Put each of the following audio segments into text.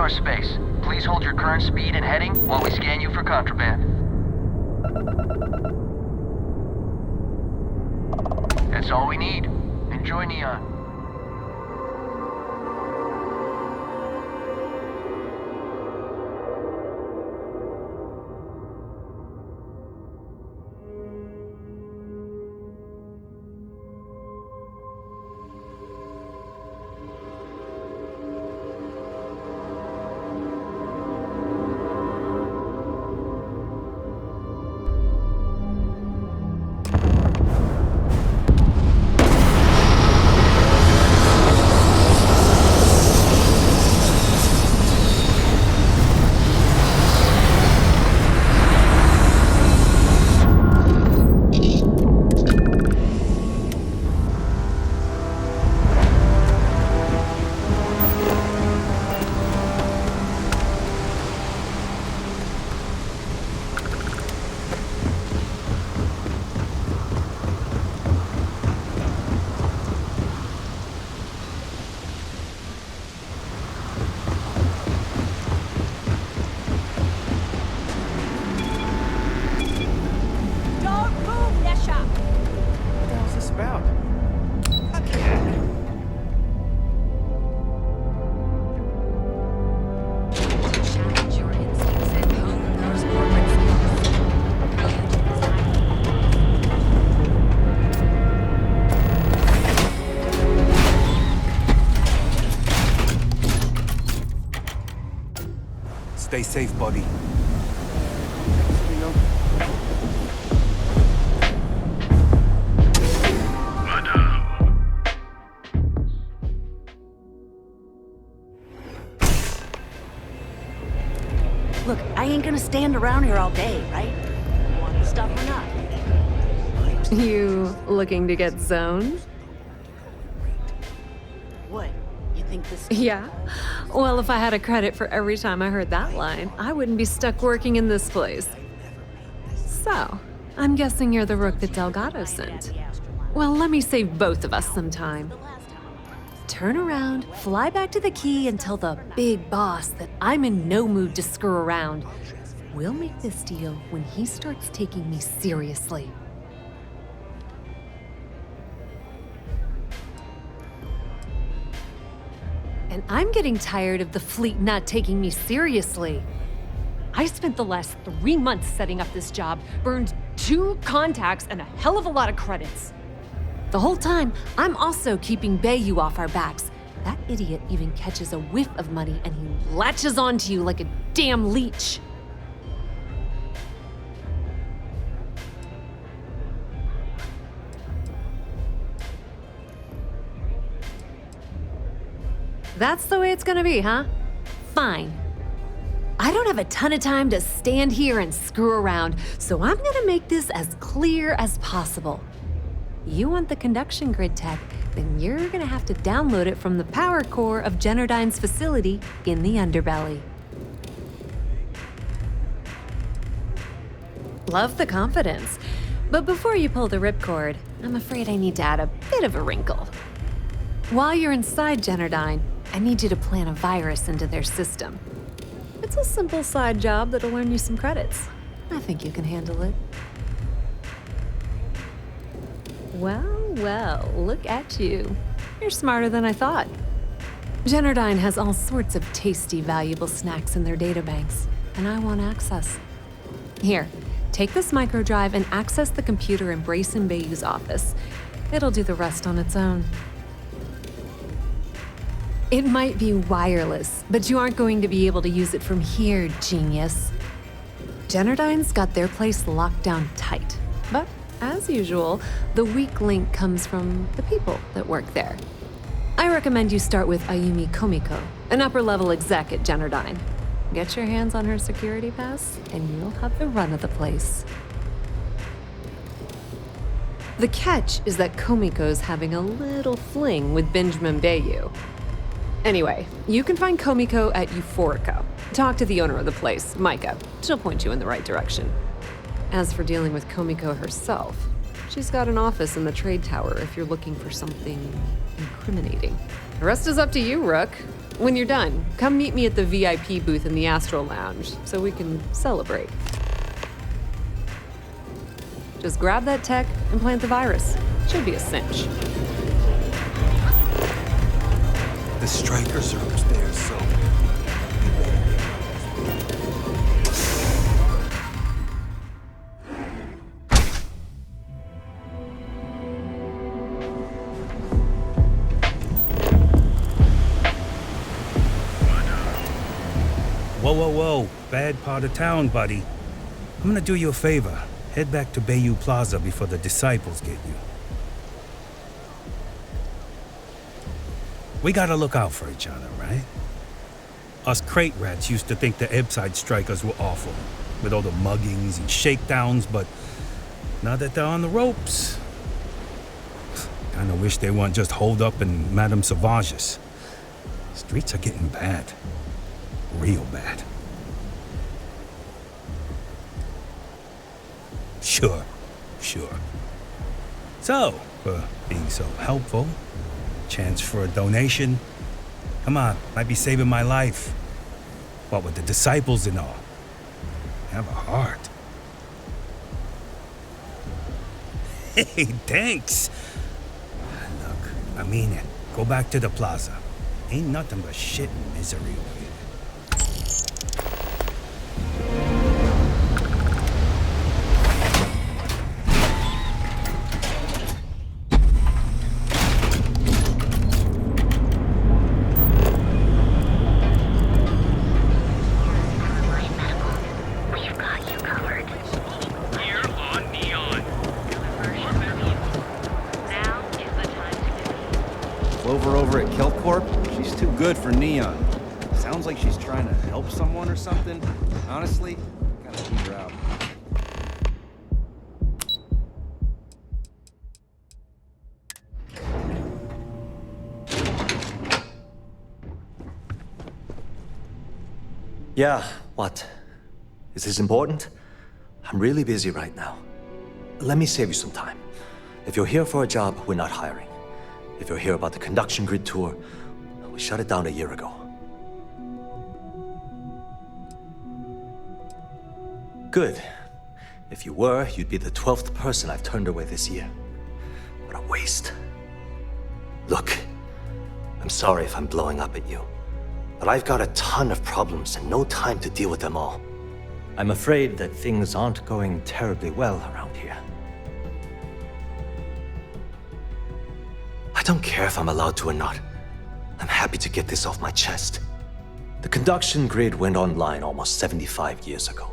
our space. Please hold your current speed and heading while we scan you for contraband. That's all we need. Enjoy Neon. Stay safe, buddy. Look, I ain't gonna stand around here all day, right? Want the stuff or not? You looking to get zoned? What? You think this... Yeah. Well, if I had a credit for every time I heard that line, I wouldn't be stuck working in this place. So, I'm guessing you're the rook that Delgado sent. Well, let me save both of us some time. Turn around, fly back to the key, and tell the big boss that I'm in no mood to screw around. We'll make this deal when he starts taking me seriously. And I'm getting tired of the fleet not taking me seriously. I spent the last 3 months setting up this job, burned 2 contacts and a hell of a lot of credits. The whole time, I'm also keeping Bayou off our backs. That idiot even catches a whiff of money and he latches onto you like a damn leech. That's the way it's gonna be, huh? Fine. I don't have a ton of time to stand here and screw around, so I'm gonna make this as clear as possible. You want the conduction grid tech, then you're gonna have to download it from the power core of Generdyne's facility in the underbelly. Love the confidence, but before you pull the ripcord, I'm afraid I need to add a bit of a wrinkle. While you're inside Generdyne, I need you to plant a virus into their system. It's a simple side job that'll earn you some credits. I think you can handle it. Well, look at you. You're smarter than I thought. Generdyne has all sorts of tasty, valuable snacks in their databanks, and I want access. Here, take this microdrive and access the computer in Brayson Bayou's office. It'll do the rest on its own. It might be wireless, but you aren't going to be able to use it from here, genius. Generdyne's got their place locked down tight, but as usual, the weak link comes from the people that work there. I recommend you start with Ayumi Komiko, an upper-level exec at Generdyne. Get your hands on her security pass, and you'll have the run of the place. The catch is that Komiko's having a little fling with Benjamin Bayou. Anyway, you can find Komiko at Euphorica. Talk to the owner of the place, Micah. She'll point you in the right direction. As for dealing with Komiko herself, she's got an office in the trade tower if you're looking for something incriminating. The rest is up to you, Rook. When you're done, come meet me at the VIP booth in the Astral Lounge so we can celebrate. Just grab that tech and plant the virus. Should be a cinch. The strikers are upstairs, so... Whoa, whoa, whoa. Bad part of town, buddy. I'm gonna do you a favor. Head back to Bayou Plaza before the disciples get you. We gotta look out for each other, right? Us crate rats used to think the Ebbside strikers were awful, with all the muggings and shakedowns, but now that they're on the ropes, kinda wish they weren't just holed up in Madame Sauvage's. Streets are getting bad. Real bad. Sure. So, for being so helpful, chance for a donation. Come on, might be saving my life. What with the disciples and all. Have a heart. Hey, thanks. Look, I mean it. Go back to the plaza. Ain't nothing but shit and misery over here. Over at Kelcorp, she's too good for Neon. Sounds like she's trying to help someone or something. Honestly, gotta keep her out. Yeah, what? Is this important? I'm really busy right now. Let me save you some time. If you're here for a job, we're not hiring. If you're here about the conduction grid tour, we shut it down a year ago. Good. If you were, you'd be the 12th person I've turned away this year. What a waste. Look, I'm sorry if I'm blowing up at you, but I've got a ton of problems and no time to deal with them all. I'm afraid that things aren't going terribly well around here. I don't care if I'm allowed to or not. I'm happy to get this off my chest. The conduction grid went online almost 75 years ago.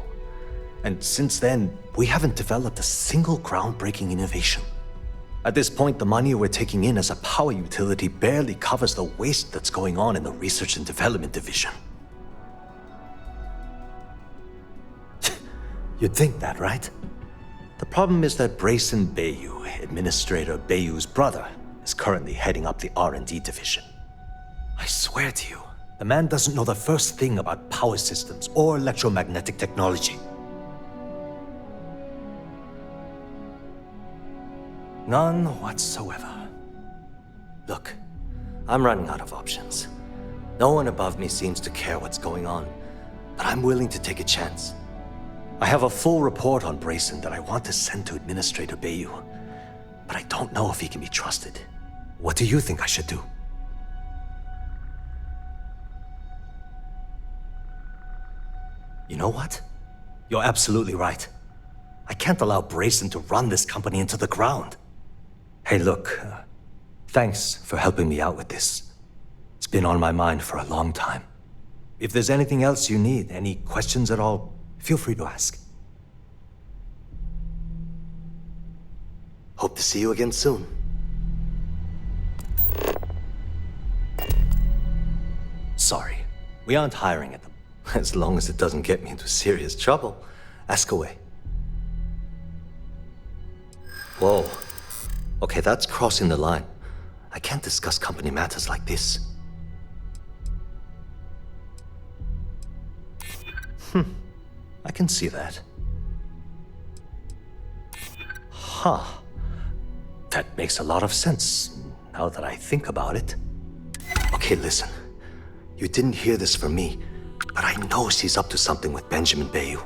And since then, we haven't developed a single groundbreaking innovation. At this point, the money we're taking in as a power utility barely covers the waste that's going on in the research and development division. You'd think that, right? The problem is that Brayson Bayou, Administrator Bayou's brother, is currently heading up the R&D division. I swear to you, the man doesn't know the first thing about power systems or electromagnetic technology. None whatsoever. Look, I'm running out of options. No one above me seems to care what's going on, but I'm willing to take a chance. I have a full report on Brayson that I want to send to Administrator Bayou, but I don't know if he can be trusted. What do you think I should do? You know what? You're absolutely right. I can't allow Brayson to run this company into the ground. Hey, look, thanks for helping me out with this. It's been on my mind for a long time. If there's anything else you need, any questions at all, feel free to ask. Hope to see you again soon. Sorry, we aren't hiring at them. As long as it doesn't get me into serious trouble, ask away. Whoa. Okay, that's crossing the line. I can't discuss company matters like this. I can see that. Huh. That makes a lot of sense, now that I think about it. Okay, listen. You didn't hear this from me, but I know she's up to something with Benjamin Bayou.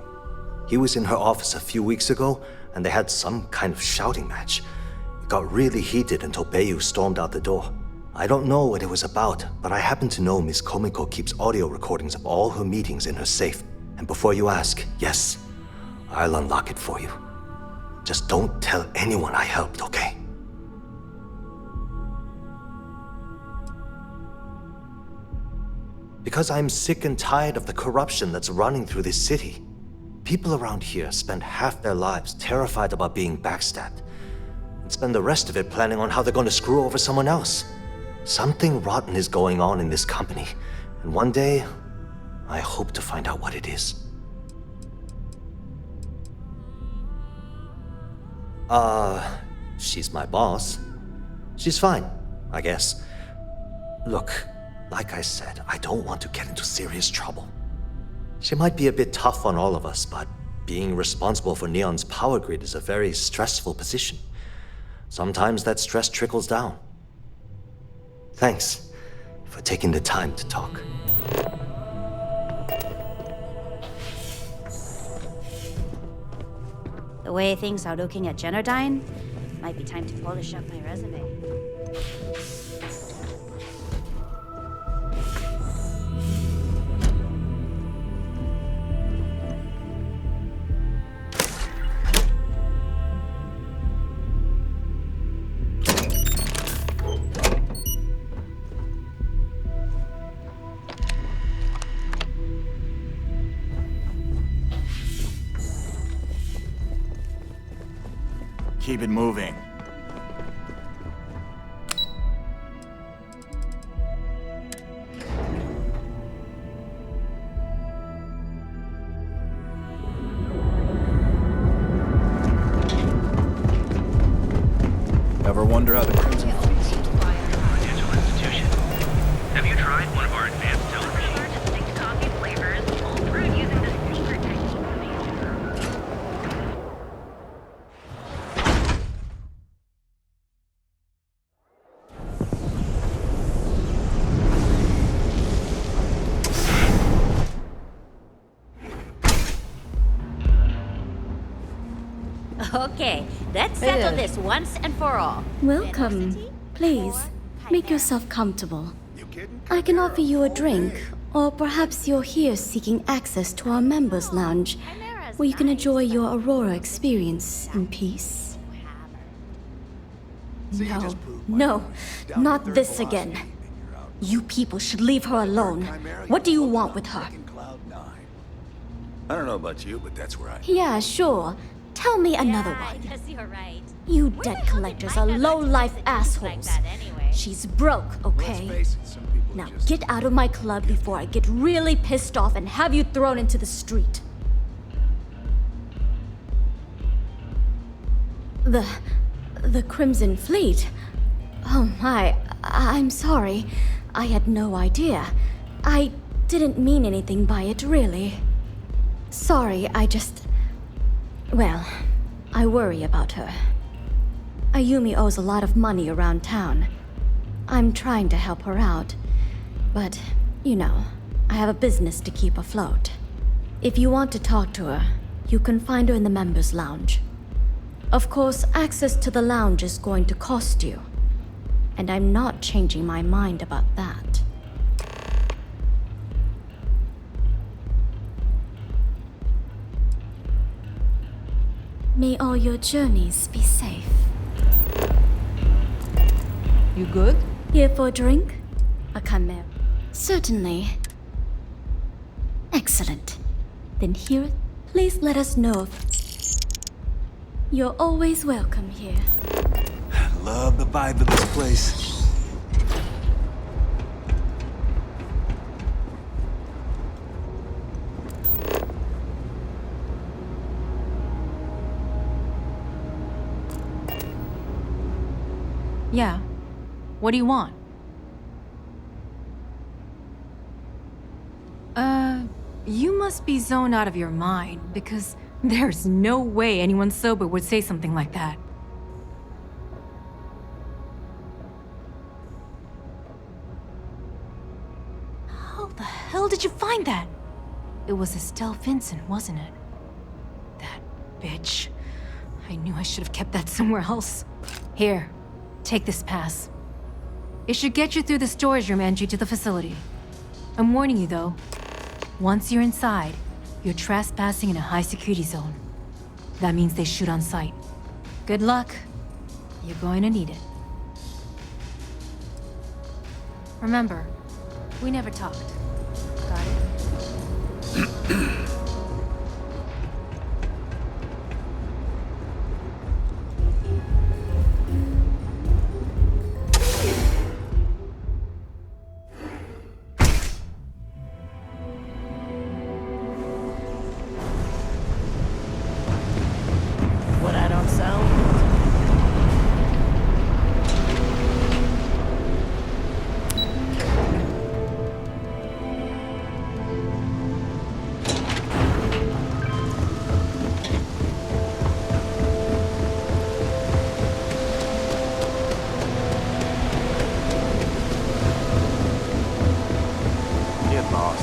He was in her office a few weeks ago, and they had some kind of shouting match. It got really heated until Bayou stormed out the door. I don't know what it was about, but I happen to know Miss Komiko keeps audio recordings of all her meetings in her safe. And before you ask, yes, I'll unlock it for you. Just don't tell anyone I helped, okay? Because I'm sick and tired of the corruption that's running through this city. People around here spend half their lives terrified about being backstabbed, and spend the rest of it planning on how they're going to screw over someone else. Something rotten is going on in this company, and one day, I hope to find out what it is. She's my boss. She's fine, I guess. Look, like I said, I don't want to get into serious trouble. She might be a bit tough on all of us, but being responsible for Neon's power grid is a very stressful position. Sometimes that stress trickles down. Thanks for taking the time to talk. The way things are looking at Generdyne, might be time to polish up my resume. Keep it moving. Ever wonder how the Crimson Fleet seems to Financial institution. Have you tried one of our advanced televisions? Distinct coffee flavors, all brewed using the secret technique. Okay, let's settle this once and for all. Welcome. Please, make yourself comfortable. I can offer you a drink, or perhaps you're here seeking access to our members' lounge, where you can enjoy your Aurora experience in peace. No, not this again. You people should leave her alone. What do you want with her? I don't know about you, but that's where I... Yeah, sure. Tell me another I one. guess you're right. You debt collectors are low-life assholes. Anyway. She's broke, okay? Now get out of my club before I get really pissed off and have you thrown into the street. The Crimson Fleet? Oh my, I'm sorry. I had no idea. I didn't mean anything by it, really. Sorry, well, I worry about her. Ayumi owes a lot of money around town. I'm trying to help her out, but, you know, I have a business to keep afloat. If you want to talk to her, you can find her in the members' lounge. Of course, access to the lounge is going to cost you, and I'm not changing my mind about that. May all your journeys be safe. You good? Here for a drink? A chimera? Certainly. Excellent. Then here, please let us know if... You're always welcome here. Love the vibe of this place. Yeah. What do you want? You must be zoned out of your mind, because there's no way anyone sober would say something like that. How did you find that? It was Estelle Vincent, wasn't it? That bitch. I knew I should have kept that somewhere else. Here, take this pass. It should get you through the storage room entry to the facility. I'm warning you though, once you're inside, you're trespassing in a high security zone. That means they shoot on sight. Good luck. You're going to need it. Remember, we never talked. Got it? What I don't sound? Yeah, boss.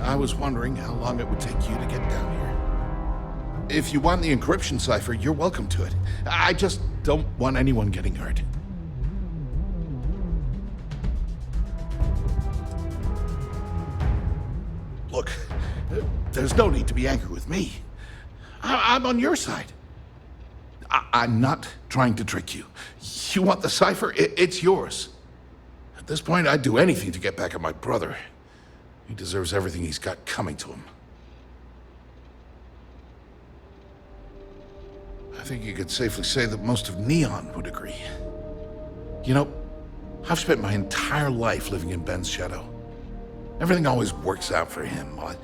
I was wondering how long it would take you to get down here. If you want the encryption cipher, you're welcome to it. I just don't want anyone getting hurt. there's no need to be angry with me. I'm on your side. I'm not trying to trick you. You want the cipher? It's yours. At this point, I'd do anything to get back at my brother. He deserves everything he's got coming to him. I think you could safely say that most of Neon would agree. You know, I've spent my entire life living in Ben's shadow. Everything always works out for him, while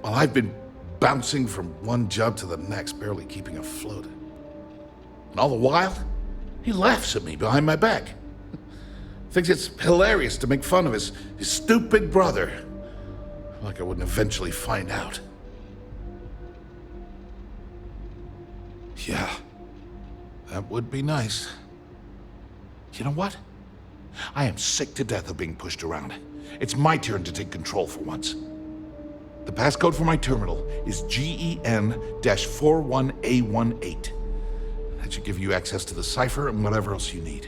I've been bouncing from one job to the next, barely keeping afloat. And all the while, he laughs at me behind my back. Thinks it's hilarious to make fun of his stupid brother. Like I wouldn't eventually find out. Yeah, that would be nice. You know what? I am sick to death of being pushed around. It's my turn to take control for once. The passcode for my terminal is GEN-41A18. That should give you access to the cipher and whatever else you need.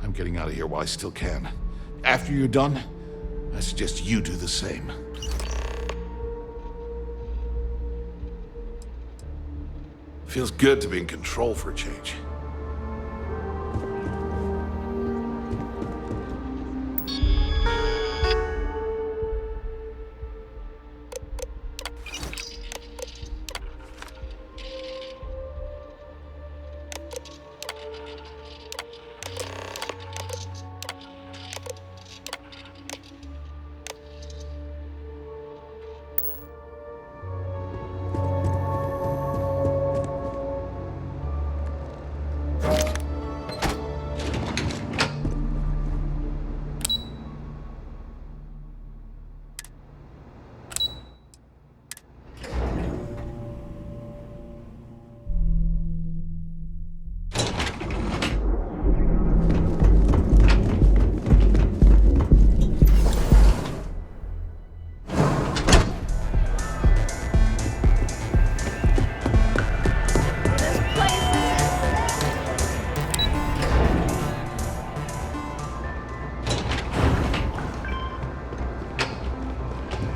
I'm getting out of here while I still can. After you're done, I suggest you do the same. Feels good to be in control for a change.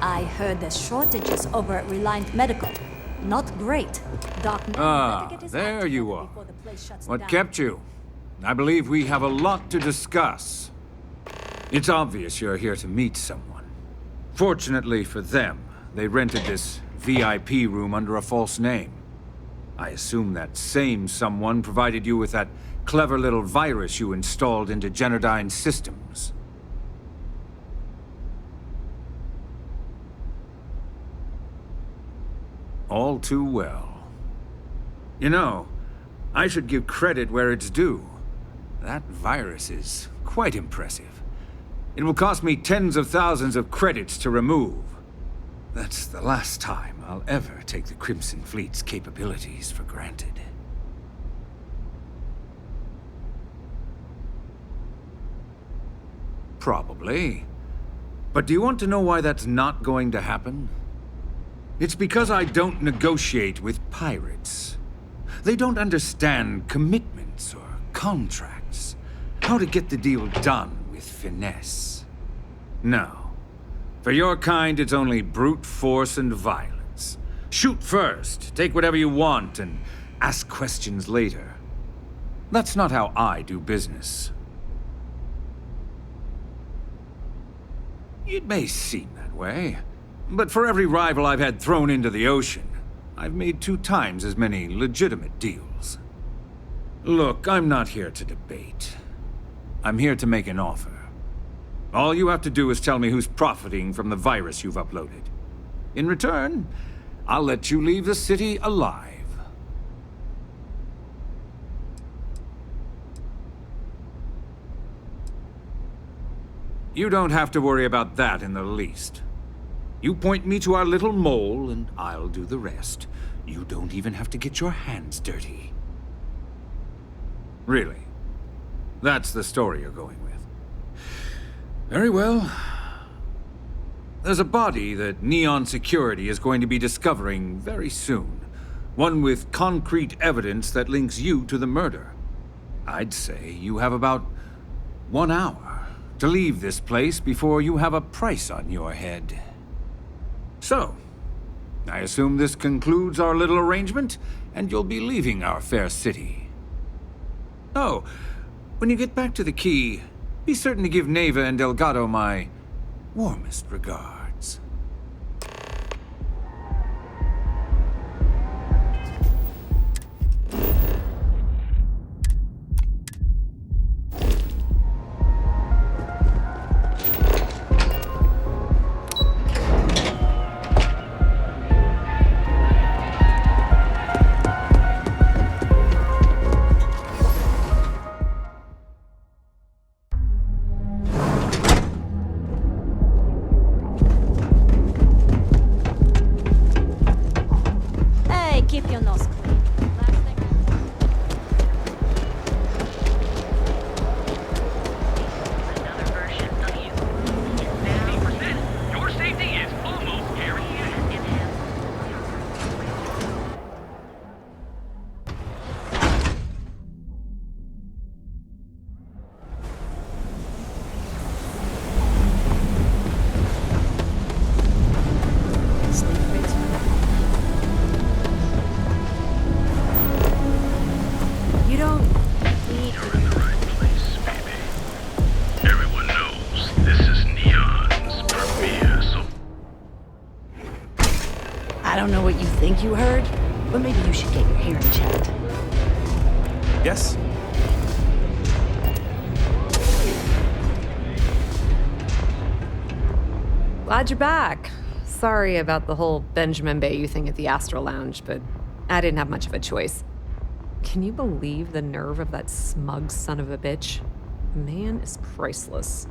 I heard there's shortages over at Reliant Medical. Not great. Doc, there you are. What kept you? I believe we have a lot to discuss. It's obvious you're here to meet someone. Fortunately for them, they rented this VIP room under a false name. I assume that same someone provided you with that clever little virus you installed into Genodyne's systems. All too well. You know, I should give credit where it's due. That virus is quite impressive. It will cost me tens of thousands of credits to remove. That's the last time I'll ever take the Crimson Fleet's capabilities for granted. Probably. But do you want to know why that's not going to happen? It's because I don't negotiate with pirates. They don't understand commitments or contracts. How to get the deal done with finesse. No. For your kind, it's only brute force and violence. Shoot first, take whatever you want, and ask questions later. That's not how I do business. It may seem that way. But for every rival I've had thrown into the ocean, I've made 2 times as many legitimate deals. Look, I'm not here to debate. I'm here to make an offer. All you have to do is tell me who's profiting from the virus you've uploaded. In return, I'll let you leave the city alive. You don't have to worry about that in the least. You point me to our little mole, and I'll do the rest. You don't even have to get your hands dirty. Really? That's the story you're going with. Very well. There's a body that Neon Security is going to be discovering very soon. One with concrete evidence that links you to the murder. I'd say you have about 1 hour to leave this place before you have a price on your head. So, I assume this concludes our little arrangement, and you'll be leaving our fair city. Oh, when you get back to the Key, be certain to give Neva and Delgado my warmest regards. Hey, keep your nose clean. Another version of you. 50%. Your safety is almost guaranteed. You don't need You're in the right place, baby. Everyone knows this is Neon's premiere, so I don't know what you think you heard, but maybe you should get your hearing checked. Yes? Glad you're back. Sorry about the whole Benjamin Bayou thing at the Astral Lounge, but I didn't have much of a choice. Can you believe the nerve of that smug son of a bitch? The man is priceless.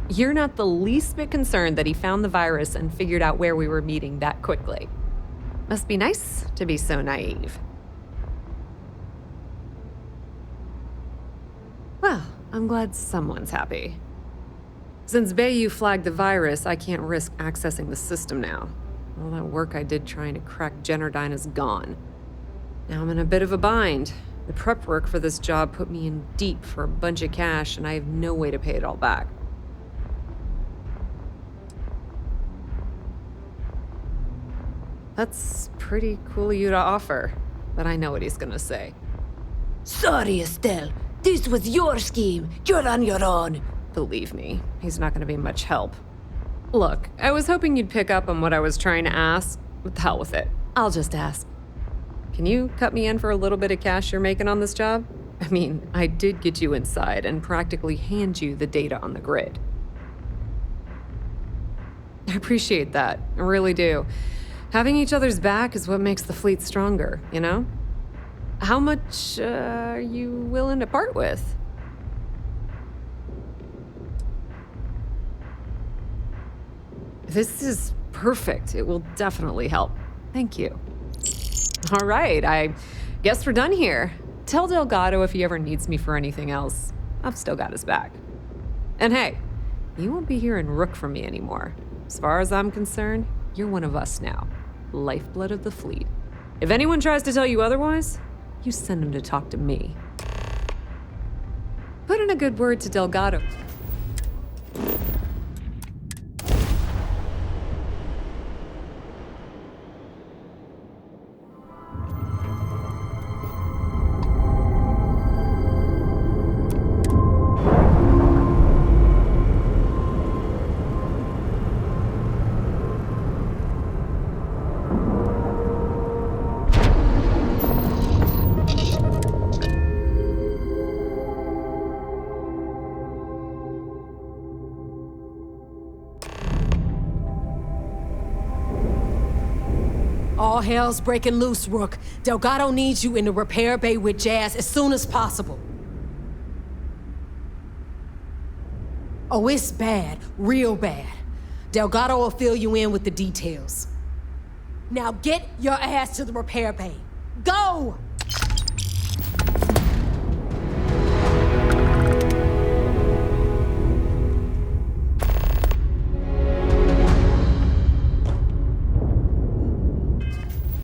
You're not the least bit concerned that he found the virus and figured out where we were meeting that quickly. Must be nice to be so naive. Well, I'm glad someone's happy. Since Bayou flagged the virus, I can't risk accessing the system now. All that work I did trying to crack Generdyne is gone. Now I'm in a bit of a bind. The prep work for this job put me in deep for a bunch of cash, and I have no way to pay it all back. That's pretty cool of you to offer, but I know what he's gonna say. Sorry, Estelle. This was your scheme. You're on your own. Believe me, he's not gonna be much help. Look, I was hoping you'd pick up on what I was trying to ask. What the hell with it? I'll just ask. Can you cut me in for a little bit of cash you're making on this job? I mean, I did get you inside and practically hand you the data on the grid. I appreciate that. I really do. Having each other's back is what makes the fleet stronger, you know? How much are you willing to part with? This is perfect. It will definitely help. Thank you. All right, I guess we're done here. Tell Delgado if he ever needs me for anything else. I've still got his back. And hey, you won't be hearing Rook from me anymore. As far as I'm concerned, you're one of us now. Lifeblood of the fleet. If anyone tries to tell you otherwise, you send them to talk to me. Put in a good word to Delgado. All hell's breaking loose, Rook. Delgado needs you in the repair bay with Jazz as soon as possible. Oh, it's bad. Real bad. Delgado will fill you in with the details. Now get your ass to the repair bay. Go!